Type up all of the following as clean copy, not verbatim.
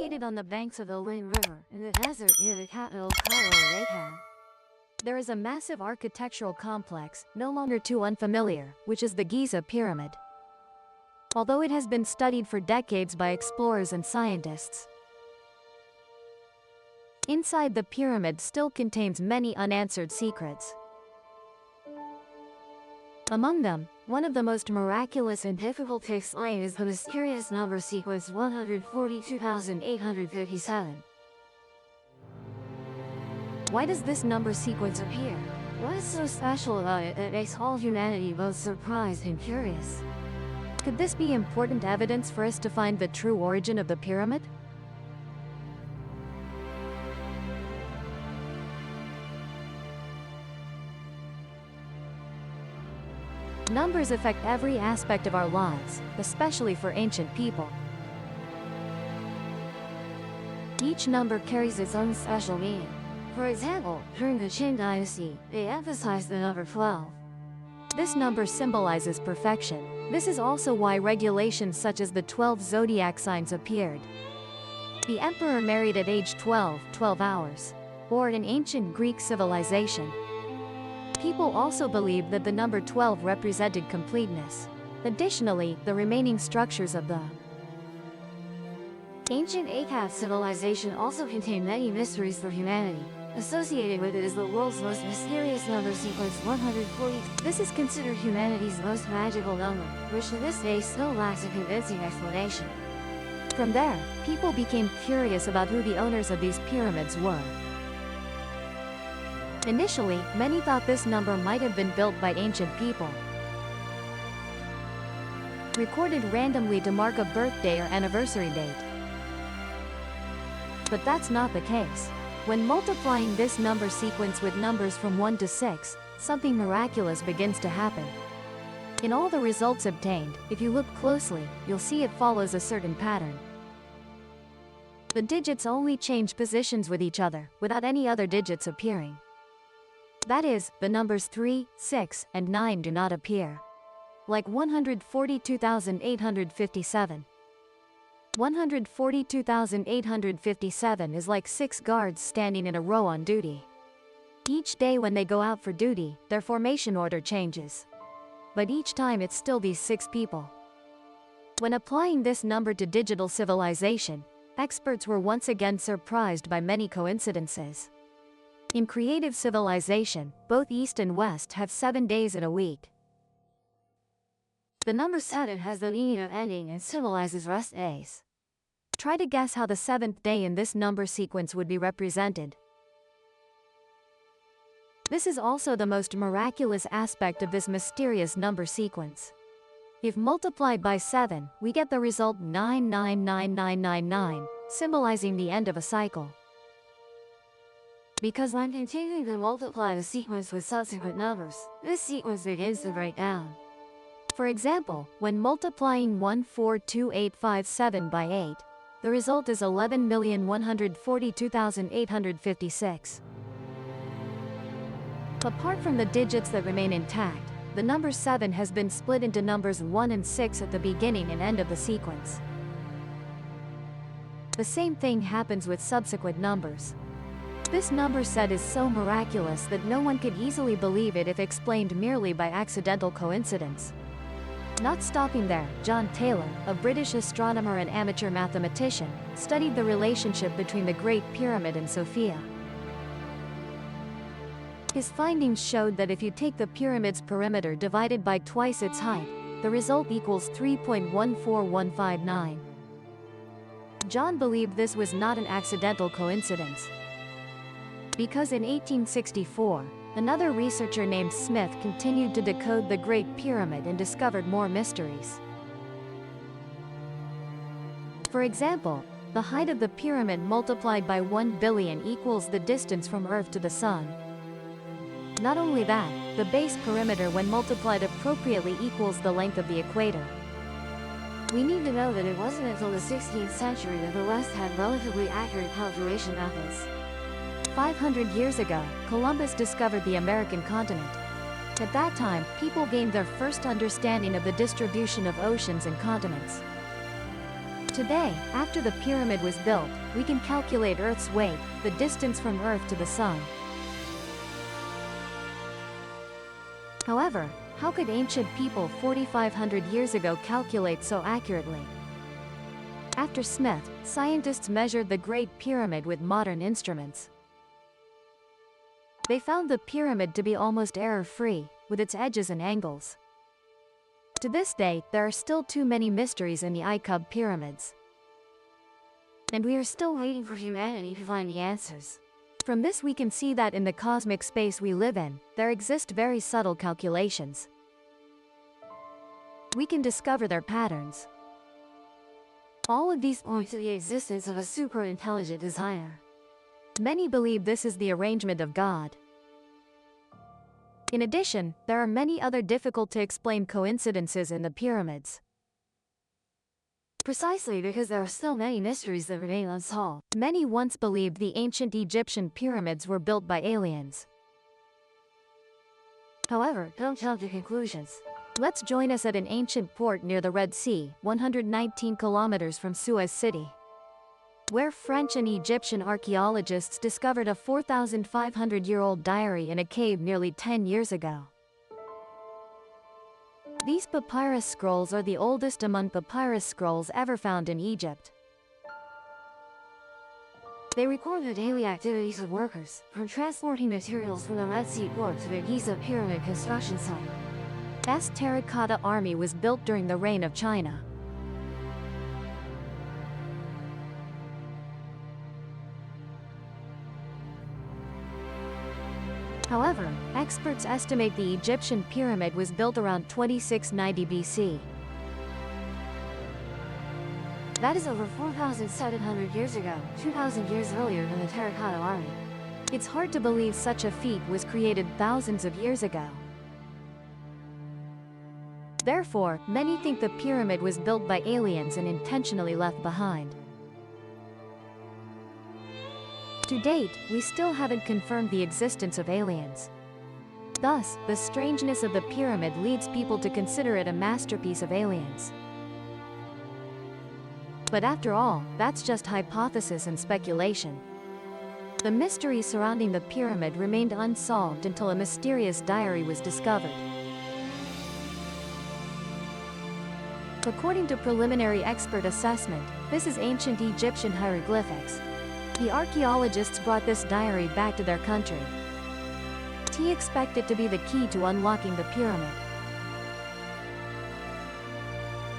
Located on the banks of the Lin River, in the desert near the capital Cairo, there is a massive architectural complex, no longer too unfamiliar, which is the Giza Pyramid. Although it has been studied for decades by explorers and scientists, inside the pyramid still contains many unanswered secrets. Among them, one of the most miraculous and difficult to explain is the mysterious number sequence 142,857. Why does this number sequence appear? What is so special about it that makes all humanity both surprised and curious? Could this be important evidence for us to find the true origin of the pyramid? Numbers affect every aspect of our lives, especially for ancient people. Each number carries its own special meaning. For example, during the Qing dynasty, they emphasized the number 12. This number symbolizes perfection. This is also why regulations such as the 12 zodiac signs appeared. The emperor married at age 12 hours, or in ancient Greek civilization. People also believed that the number 12 represented completeness. Additionally, the remaining structures of the ancient Akkad civilization also contain many mysteries for humanity. Associated with it is the world's most mysterious number sequence 140. This is considered humanity's most magical number, which to this day still lacks a convincing explanation. From there, people became curious about who the owners of these pyramids were. Initially, many thought this number might have been built by ancient people, recorded randomly to mark a birthday or anniversary date. But that's not the case. When multiplying this number sequence with numbers from 1 to 6, something miraculous begins to happen. In all the results obtained, if you look closely, you'll see it follows a certain pattern. The digits only change positions with each other, without any other digits appearing. That is, the numbers 3, 6, and 9 do not appear. Like 142,857. 142,857 is like 6 guards standing in a row on duty. Each day when they go out for duty, their formation order changes. But each time it's still these 6 people. When applying this number to digital civilization, experts were once again surprised by many coincidences. In creative civilization, both East and West have 7 days in a week. The number 7 has the meaning of ending and symbolizes rest days. Try to guess how the 7th day in this number sequence would be represented. This is also the most miraculous aspect of this mysterious number sequence. If multiplied by 7, we get the result 999999, symbolizing the end of a cycle. Because when continuing to multiply the sequence with subsequent numbers, this sequence begins to break down. For example, when multiplying 142857 by 8, the result is 11,142,856. Apart from the digits that remain intact, the number 7 has been split into numbers 1 and 6 at the beginning and end of the sequence. The same thing happens with subsequent numbers. This number set is so miraculous that no one could easily believe it if explained merely by accidental coincidence. Not stopping there, John Taylor, a British astronomer and amateur mathematician, studied the relationship between the Great Pyramid and Sophia. His findings showed that if you take the pyramid's perimeter divided by twice its height, the result equals 3.14159. John believed this was not an accidental coincidence, because in 1864, another researcher named Smith continued to decode the Great Pyramid and discovered more mysteries. For example, the height of the pyramid multiplied by 1 billion equals the distance from Earth to the Sun. Not only that, the base perimeter when multiplied appropriately equals the length of the equator. We need to know that it wasn't until the 16th century that the West had relatively accurate calculation methods. 500 years ago, Columbus discovered the American continent. At that time, people gained their first understanding of the distribution of oceans and continents. Today, after the pyramid was built, we can calculate Earth's weight, the distance from Earth to the Sun. However, how could ancient people 4,500 years ago calculate so accurately? After Smith, scientists measured the Great Pyramid with modern instruments. They found the pyramid to be almost error-free, with its edges and angles. To this day, there are still too many mysteries in the Icub pyramids. And we are still waiting for humanity to find the answers. From this we can see that in the cosmic space we live in, there exist very subtle calculations. We can discover their patterns. All of these point to the existence of a super-intelligent designer. Many believe this is the arrangement of God. In addition, there are many other difficult-to-explain coincidences in the pyramids. Precisely because there are still many mysteries that remain unsolved. Many once believed the ancient Egyptian pyramids were built by aliens. However, don't jump to conclusions. Let's join us at an ancient port near the Red Sea, 119 kilometers from Suez City, where French and Egyptian archaeologists discovered a 4,500-year-old diary in a cave nearly 10 years ago. These papyrus scrolls are the oldest among papyrus scrolls ever found in Egypt. They record the daily activities of workers, from transporting materials from the Red Sea port to the Giza pyramid construction site. This terracotta army was built during the reign of China. However, experts estimate the Egyptian pyramid was built around 2690 BC. That is over 4,700 years ago, 2,000 years earlier than the terracotta army. It's hard to believe such a feat was created thousands of years ago. Therefore, many think the pyramid was built by aliens and intentionally left behind. To date, we still haven't confirmed the existence of aliens. Thus, the strangeness of the pyramid leads people to consider it a masterpiece of aliens. But after all, that's just hypothesis and speculation. The mystery surrounding the pyramid remained unsolved until a mysterious diary was discovered. According to preliminary expert assessment, this is ancient Egyptian hieroglyphics. The archaeologists brought this diary back to their country. They expect it to be the key to unlocking the pyramid.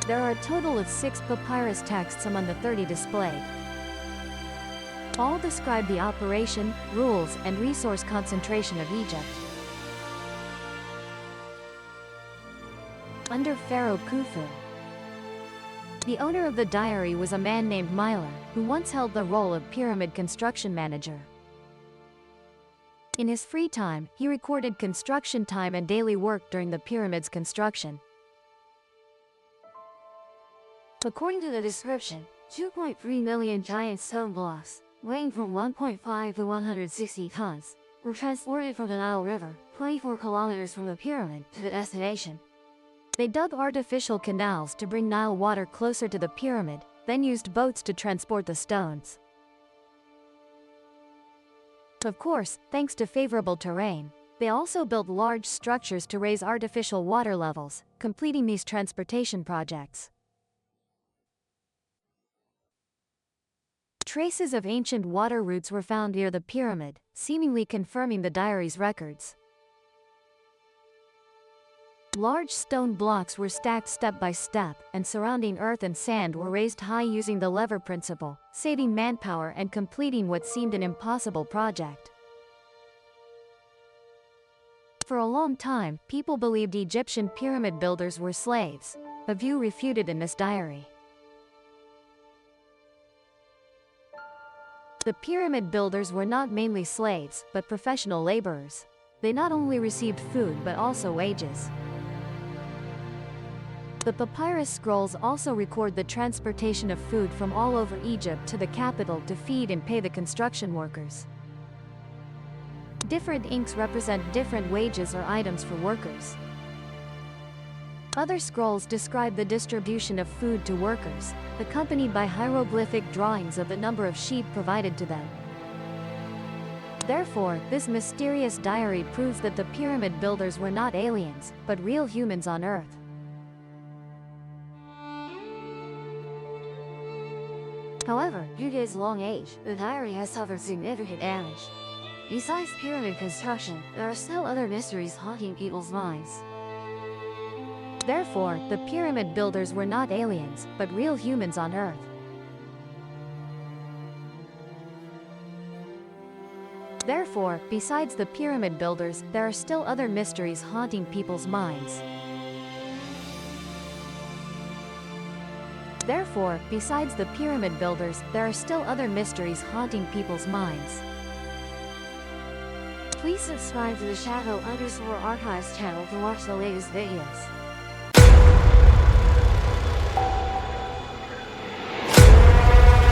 There are a total of 6 papyrus texts among the 30 displayed. All describe the operation, rules, and resource concentration of Egypt. Under Pharaoh Khufu, the owner of the diary was a man named Myler, who once held the role of pyramid construction manager. In his free time, he recorded construction time and daily work during the pyramid's construction. According to the description, 2.3 million giant stone blocks, weighing from 1.5 to 160 tons, were transported from the Nile River, 24 kilometers from the pyramid, to the destination. They dug artificial canals to bring Nile water closer to the pyramid, then used boats to transport the stones. Of course, thanks to favorable terrain, they also built large structures to raise artificial water levels, completing these transportation projects. Traces of ancient water routes were found near the pyramid, seemingly confirming the diary's records. Large stone blocks were stacked step by step, and surrounding earth and sand were raised high using the lever principle, saving manpower and completing what seemed an impossible project. For a long time, people believed Egyptian pyramid builders were slaves, a view refuted in this diary. The pyramid builders were not mainly slaves, but professional laborers. They not only received food but also wages. The papyrus scrolls also record the transportation of food from all over Egypt to the capital to feed and pay the construction workers. Different inks represent different wages or items for workers. Other scrolls describe the distribution of food to workers, accompanied by hieroglyphic drawings of the number of sheep provided to them. Therefore, this mysterious diary proves that the pyramid builders were not aliens, but real humans on Earth. However, due to its long age, the diary has suffered significant damage. Besides pyramid construction, there are still other mysteries haunting people's minds. Therefore, the pyramid builders were not aliens, but real humans on Earth. Therefore, besides the pyramid builders, there are still other mysteries haunting people's minds. Therefore, besides the pyramid builders, there are still other mysteries haunting people's minds. Please subscribe to the Shadow_Archives channel to watch the latest videos.